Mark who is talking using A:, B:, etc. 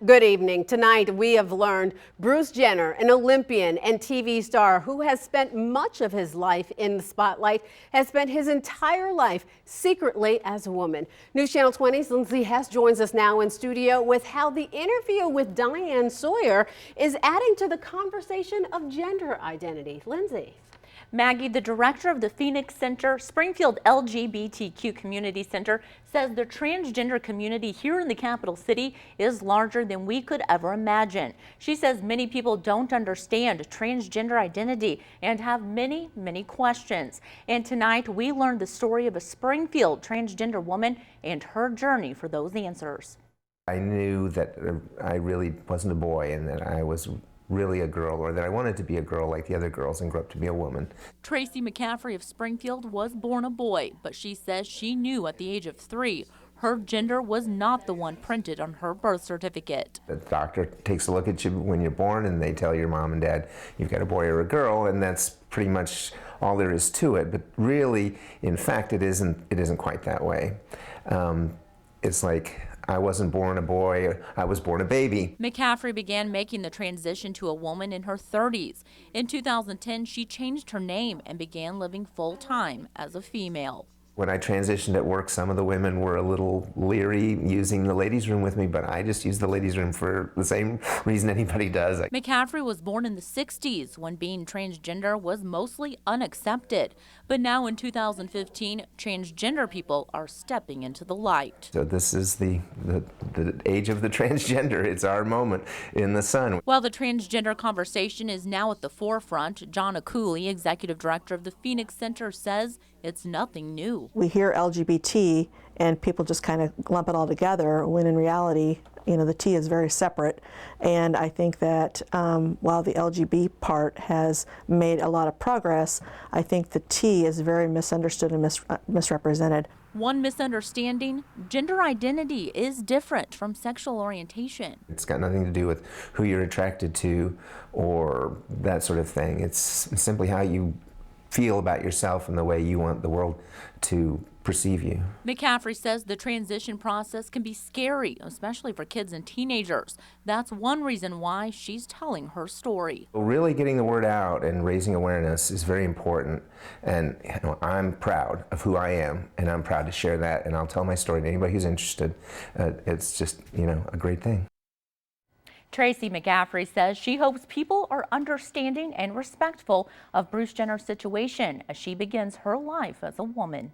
A: Good evening. Tonight we have learned Bruce Jenner, an Olympian and TV star who has spent much of his life in the spotlight, has spent his entire life secretly as a woman. News Channel 20's Lindsay Hess joins us now in studio with how the interview with Diane Sawyer is adding to the conversation of gender identity. Lindsay.
B: Maggie, the director of the Phoenix Center, Springfield LGBTQ Community Center, says the transgender community here in the capital city is larger than we could ever imagine. She says many people don't understand transgender identity and have many questions. And tonight we learned the story of a Springfield transgender woman and her journey for those answers.
C: I knew that I really wasn't a boy and that I was really a girl, or that I wanted to be a girl like the other girls and grow up to be a woman.
B: Tracy McCaffrey of Springfield was born a boy, but she says she knew at the age of 3 her gender was not the one printed on her birth certificate.
C: The doctor takes a look at you when you're born and they tell your mom and dad you've got a boy or a girl, and that's pretty much all there is to it. But really, in fact, it isn't quite that way. It's like I wasn't born a boy, I was born a baby.
B: McCaffrey began making the transition to a woman in her 30s. In 2010, she changed her name and began living full-time as a female.
C: When I transitioned at work, some of the women were a little leery using the ladies' room with me, but I just used the ladies' room for the same reason anybody does.
B: McCaffrey was born in the 60s when being transgender was mostly unaccepted. But now in 2015, transgender people are stepping into the light.
C: So this is the age of the transgender. It's our moment in the sun.
B: While the transgender conversation is now at the forefront, John Cooley, executive director of the Phoenix Center, says it's nothing new.
D: We hear LGBT and people just kind of lump it all together, when in reality, you know, the T is very separate. And I think that while the LGB part has made a lot of progress, I think the T is very misunderstood and misrepresented.
B: One misunderstanding, gender identity is different from sexual orientation.
C: It's got nothing to do with who you're attracted to or that sort of thing. It's simply how you feel about yourself and the way you want the world to perceive you.
B: McCaffrey says the transition process can be scary, especially for kids and teenagers. That's one reason why she's telling her story.
C: Really getting the word out and raising awareness is very important, and I'm proud of who I am, and I'm proud to share that, and I'll tell my story to anybody who's interested. It's just, a great thing.
B: Tracy McCaffrey says she hopes people are understanding and respectful of Bruce Jenner's situation as she begins her life as a woman.